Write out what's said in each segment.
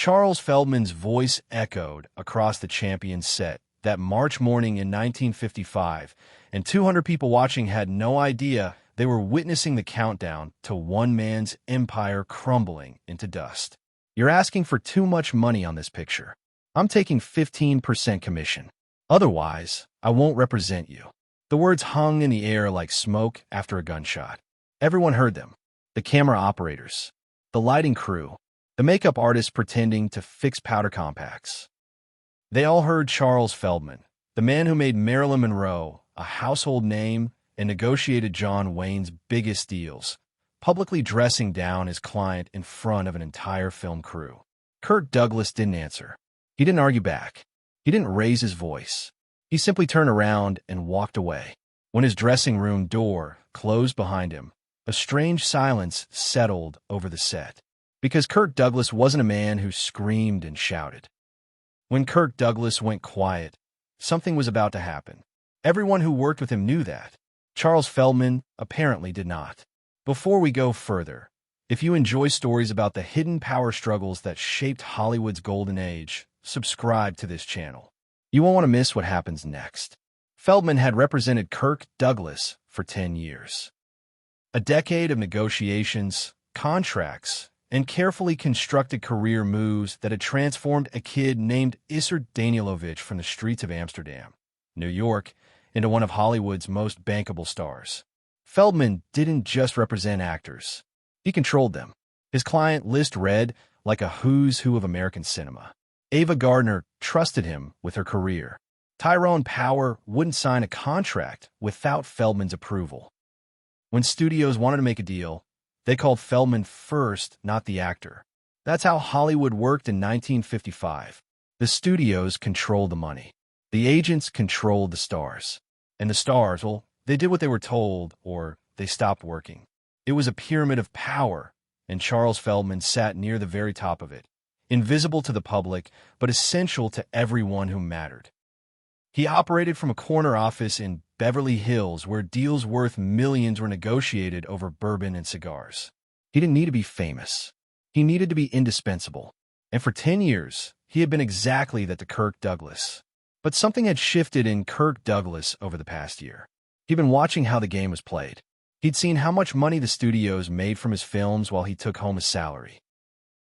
Charles Feldman's voice echoed across the Champions set that March morning in 1955, and 200 people watching had no idea they were witnessing the countdown to one man's empire crumbling into dust. You're asking for too much money on this picture. I'm taking 15% commission. Otherwise, I won't represent you. The words hung in the air like smoke after a gunshot. Everyone heard them. The camera operators, the lighting crew, the makeup artists pretending to fix powder compacts. They all heard Charles Feldman, the man who made Marilyn Monroe a household name and negotiated John Wayne's biggest deals, publicly dressing down his client in front of an entire film crew. Kirk Douglas didn't answer. He didn't argue back. He didn't raise his voice. He simply turned around and walked away. When his dressing room door closed behind him, a strange silence settled over the set. Because Kirk Douglas wasn't a man who screamed and shouted. When Kirk Douglas went quiet, something was about to happen. Everyone who worked with him knew that. Charles Feldman apparently did not. Before we go further, if you enjoy stories about the hidden power struggles that shaped Hollywood's golden age, subscribe to this channel. You won't want to miss what happens next. Feldman had represented Kirk Douglas for 10 years. A decade of negotiations, contracts, and carefully constructed career moves that had transformed a kid named Isser Danielovich from the streets of Amsterdam, New York, into one of Hollywood's most bankable stars. Feldman didn't just represent actors. He controlled them. His client list read like a who's who of American cinema. Ava Gardner trusted him with her career. Tyrone Power wouldn't sign a contract without Feldman's approval. When studios wanted to make a deal, they called Feldman first, not the actor. That's how Hollywood worked in 1955. The studios controlled the money. The agents controlled the stars. And the stars, well, they did what they were told, or they stopped working. It was a pyramid of power, and Charles Feldman sat near the very top of it, invisible to the public, but essential to everyone who mattered. He operated from a corner office in Beverly Hills where deals worth millions were negotiated over bourbon and cigars. He didn't need to be famous. He needed to be indispensable. And for 10 years, he had been exactly that to Kirk Douglas. But something had shifted in Kirk Douglas over the past year. He'd been watching how the game was played. He'd seen how much money the studios made from his films while he took home his salary.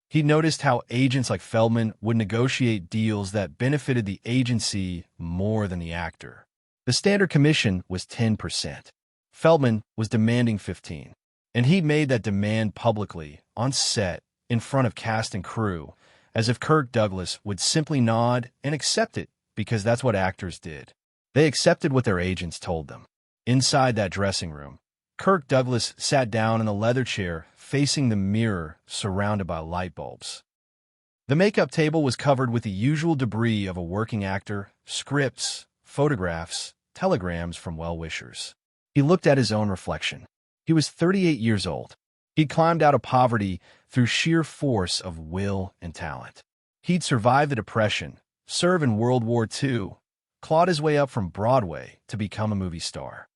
He noticed how agents like Feldman would negotiate deals that benefited the agency more than the actor. The standard commission was 10%. Feldman was demanding 15%, and he made that demand publicly, on set, in front of cast and crew, as if Kirk Douglas would simply nod and accept it because that's what actors did. They accepted what their agents told them. Inside that dressing room, Kirk Douglas sat down in a leather chair facing the mirror surrounded by light bulbs. The makeup table was covered with the usual debris of a working actor, scripts, photographs, telegrams from well-wishers. He looked at his own reflection. He was 38 years old. He'd climbed out of poverty through sheer force of will and talent. He'd survived the Depression, served in World War II, clawed his way up from Broadway to become a movie star.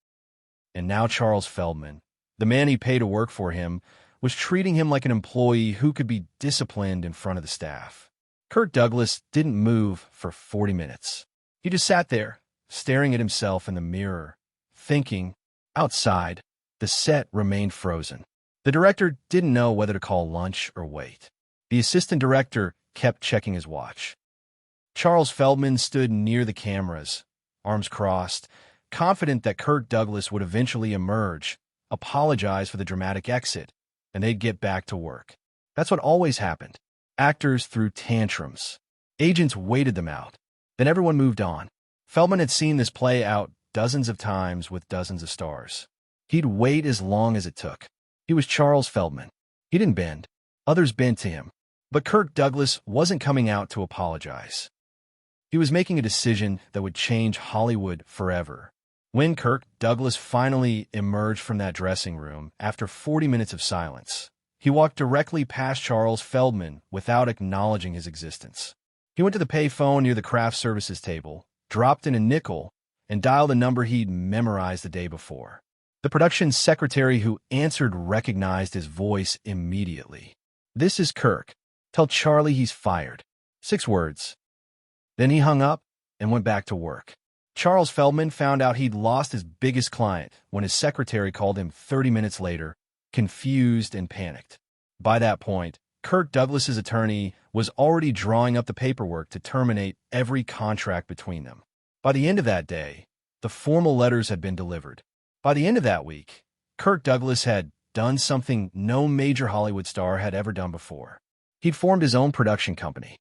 And now Charles Feldman, the man he paid to work for him, was treating him like an employee who could be disciplined in front of the staff. Kirk Douglas didn't move for 40 minutes. He just sat there, staring at himself in the mirror, thinking. Outside, the set remained frozen. The director didn't know whether to call lunch or wait. The assistant director kept checking his watch. Charles Feldman stood near the cameras, arms crossed, confident that Kirk Douglas would eventually emerge, apologize for the dramatic exit, and they'd get back to work. That's what always happened. Actors threw tantrums. Agents waited them out. Then everyone moved on. Feldman had seen this play out dozens of times with dozens of stars. He'd wait as long as it took. He was Charles Feldman. He didn't bend. Others bent to him. But Kirk Douglas wasn't coming out to apologize. He was making a decision that would change Hollywood forever. When Kirk Douglas finally emerged from that dressing room after 40 minutes of silence, he walked directly past Charles Feldman without acknowledging his existence. He went to the payphone near the craft services table, dropped in a nickel, and dialed a number he'd memorized the day before. The production secretary who answered recognized his voice immediately. "This is Kirk. Tell Charlie he's fired. 6 words. Then he hung up and went back to work. Charles Feldman found out he'd lost his biggest client when his secretary called him 30 minutes later, confused and panicked. By that point, Kirk Douglas's attorney was already drawing up the paperwork to terminate every contract between them. By the end of that day, the formal letters had been delivered. By the end of that week, Kirk Douglas had done something no major Hollywood star had ever done before. He'd formed his own production company,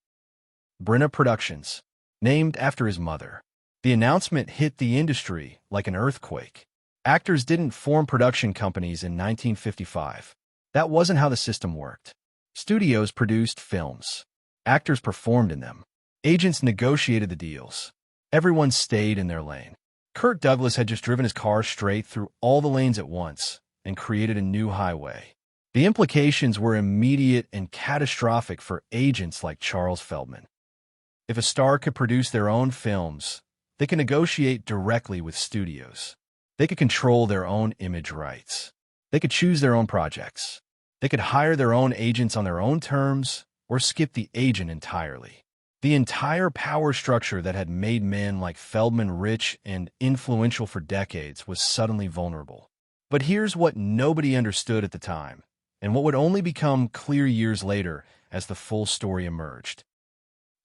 Bryna Productions, named after his mother. The announcement hit the industry like an earthquake. Actors didn't form production companies in 1955. That wasn't how the system worked. Studios produced films. Actors performed in them. Agents negotiated the deals. Everyone stayed in their lane. Kirk Douglas had just driven his car straight through all the lanes at once and created a new highway. The implications were immediate and catastrophic for agents like Charles Feldman. If a star could produce their own films, they could negotiate directly with studios. They could control their own image rights. They could choose their own projects. They could hire their own agents on their own terms or skip the agent entirely. The entire power structure that had made men like Feldman rich and influential for decades was suddenly vulnerable. But here's what nobody understood at the time, and what would only become clear years later as the full story emerged.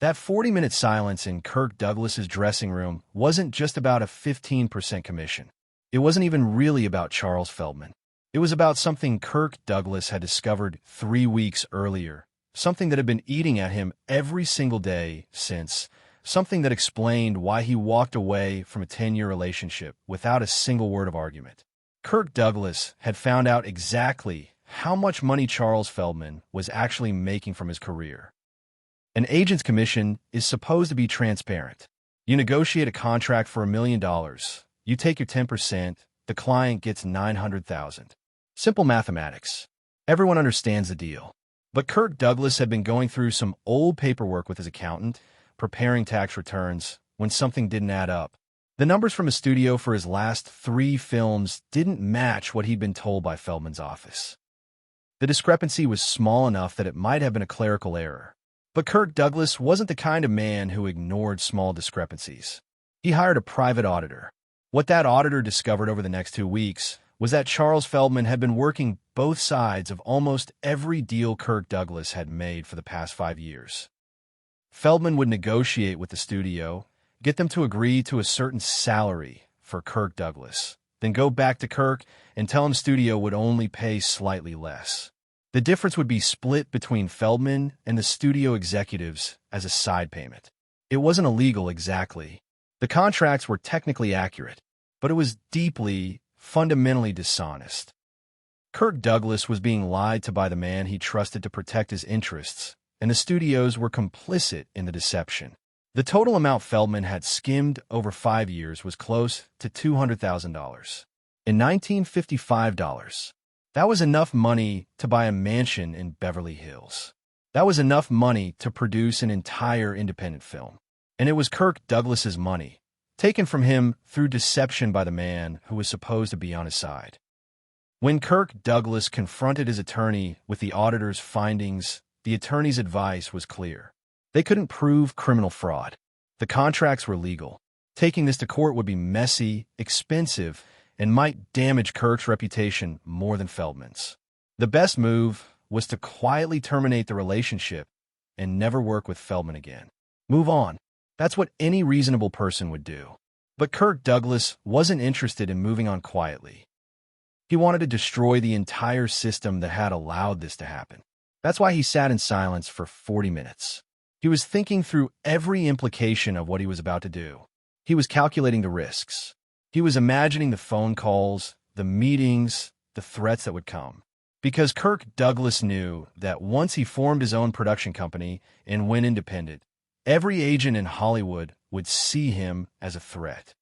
That 40-minute silence in Kirk Douglas's dressing room wasn't just about a 15% commission. It wasn't even really about Charles Feldman. It was about something Kirk Douglas had discovered 3 weeks earlier, something that had been eating at him every single day since, something that explained why he walked away from a 10-year relationship without a single word of argument. Kirk Douglas had found out exactly how much money Charles Feldman was actually making from his career. An agent's commission is supposed to be transparent. You negotiate a contract for $1 million. You take your 10%, the client gets $900,000. Simple mathematics. Everyone understands the deal. But Kirk Douglas had been going through some old paperwork with his accountant, preparing tax returns, when something didn't add up. The numbers from his studio for his last 3 films didn't match what he'd been told by Feldman's office. The discrepancy was small enough that it might have been a clerical error. But Kirk Douglas wasn't the kind of man who ignored small discrepancies. He hired a private auditor. What that auditor discovered over the next 2 weeks was that Charles Feldman had been working both sides of almost every deal Kirk Douglas had made for the past 5 years. Feldman would negotiate with the studio, get them to agree to a certain salary for Kirk Douglas, then go back to Kirk and tell him studio would only pay slightly less. The difference would be split between Feldman and the studio executives as a side payment. It wasn't illegal exactly. The contracts were technically accurate, but it was deeply, fundamentally dishonest. Kirk Douglas was being lied to by the man he trusted to protect his interests, and the studios were complicit in the deception. The total amount Feldman had skimmed over 5 years was close to $200,000. In 1955 dollars. That was enough money to buy a mansion in Beverly Hills. That was enough money to produce an entire independent film. And it was Kirk Douglas's money, taken from him through deception by the man who was supposed to be on his side. When Kirk Douglas confronted his attorney with the auditor's findings, the attorney's advice was clear. They couldn't prove criminal fraud. The contracts were legal. Taking this to court would be messy, expensive, and might damage Kirk's reputation more than Feldman's. The best move was to quietly terminate the relationship and never work with Feldman again. Move on. That's what any reasonable person would do. But Kirk Douglas wasn't interested in moving on quietly. He wanted to destroy the entire system that had allowed this to happen. That's why he sat in silence for 40 minutes. He was thinking through every implication of what he was about to do. He was calculating the risks. He was imagining the phone calls, the meetings, the threats that would come. Because Kirk Douglas knew that once he formed his own production company and went independent, every agent in Hollywood would see him as a threat.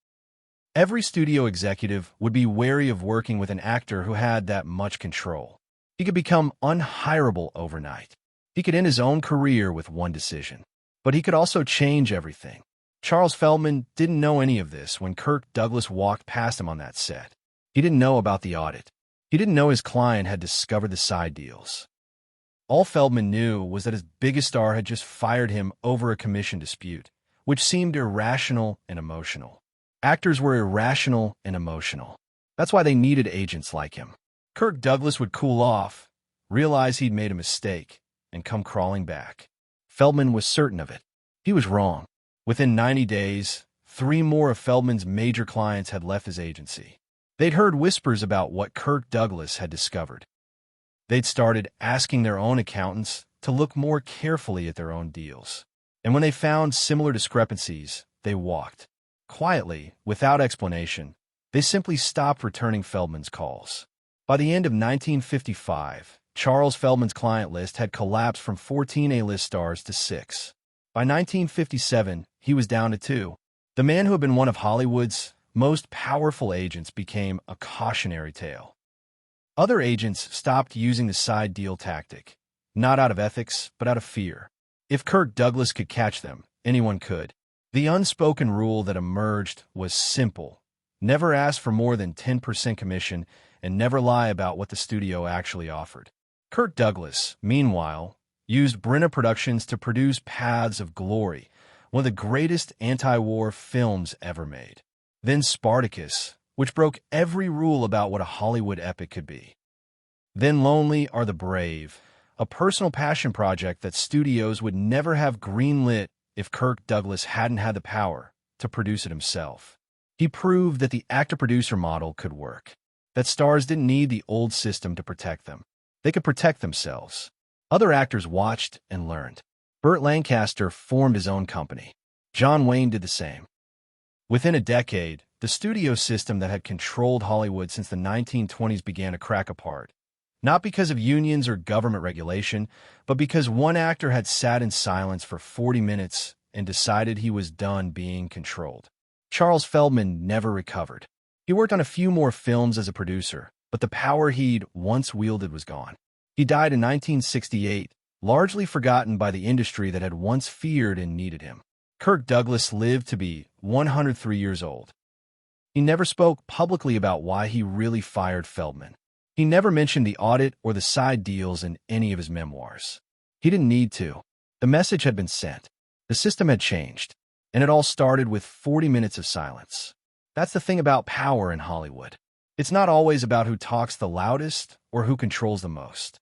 Every studio executive would be wary of working with an actor who had that much control. He could become unhireable overnight. He could end his own career with one decision. But he could also change everything. Charles Feldman didn't know any of this when Kirk Douglas walked past him on that set. He didn't know about the audit. He didn't know his client had discovered the side deals. All Feldman knew was that his biggest star had just fired him over a commission dispute, which seemed irrational and emotional. Actors were irrational and emotional. That's why they needed agents like him. Kirk Douglas would cool off, realize he'd made a mistake, and come crawling back. Feldman was certain of it. He was wrong. Within 90 days, 3 more of Feldman's major clients had left his agency. They'd heard whispers about what Kirk Douglas had discovered. They'd started asking their own accountants to look more carefully at their own deals. And when they found similar discrepancies, they walked. Quietly, without explanation, they simply stopped returning Feldman's calls. By the end of 1955, Charles Feldman's client list had collapsed from 14 A-list stars to 6. By 1957, he was down to 2. The man who had been one of Hollywood's most powerful agents became a cautionary tale. Other agents stopped using the side deal tactic, not out of ethics, but out of fear. If Kirk Douglas could catch them, anyone could. The unspoken rule that emerged was simple: never ask for more than 10% commission and never lie about what the studio actually offered. Kirk Douglas, meanwhile, used Bryna Productions to produce Paths of Glory, one of the greatest anti-war films ever made. Then Spartacus, which broke every rule about what a Hollywood epic could be. Then Lonely Are the Brave, a personal passion project that studios would never have greenlit if Kirk Douglas hadn't had the power to produce it himself. He proved that the actor-producer model could work, that stars didn't need the old system to protect them. They could protect themselves. Other actors watched and learned. Burt Lancaster formed his own company. John Wayne did the same. Within a decade, the studio system that had controlled Hollywood since the 1920s began to crack apart. Not because of unions or government regulation, but because one actor had sat in silence for 40 minutes and decided he was done being controlled. Charles Feldman never recovered. He worked on a few more films as a producer, but the power he'd once wielded was gone. He died in 1968, largely forgotten by the industry that had once feared and needed him. Kirk Douglas lived to be 103 years old. He never spoke publicly about why he really fired Feldman. He never mentioned the audit or the side deals in any of his memoirs. He didn't need to. The message had been sent. The system had changed, and it all started with 40 minutes of silence. That's the thing about power in Hollywood. It's not always about who talks the loudest or who controls the most.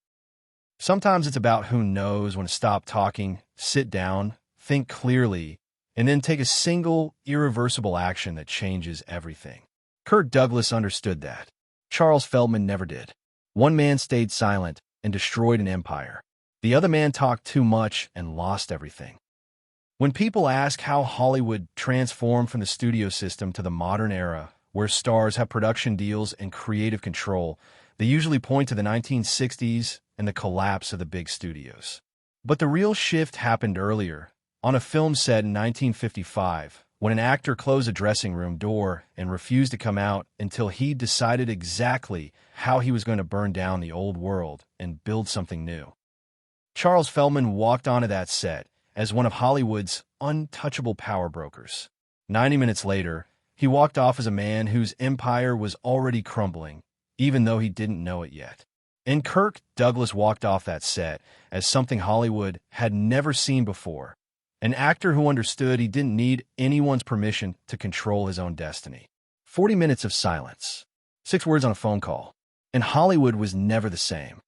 Sometimes it's about who knows when to stop talking, sit down, think clearly, and then take a single, irreversible action that changes everything. Kirk Douglas understood that. Charles Feldman never did. One man stayed silent and destroyed an empire. The other man talked too much and lost everything. When people ask how Hollywood transformed from the studio system to the modern era, where stars have production deals and creative control, they usually point to the 1960s and the collapse of the big studios. But the real shift happened earlier, on a film set in 1955, when an actor closed a dressing room door and refused to come out until he decided exactly how he was going to burn down the old world and build something new. Charles Feldman walked onto that set as one of Hollywood's untouchable power brokers. 90 minutes later, he walked off as a man whose empire was already crumbling, even though he didn't know it yet. And Kirk Douglas walked off that set as something Hollywood had never seen before. An actor who understood he didn't need anyone's permission to control his own destiny. 40 minutes of silence. 6 words on a phone call. And Hollywood was never the same.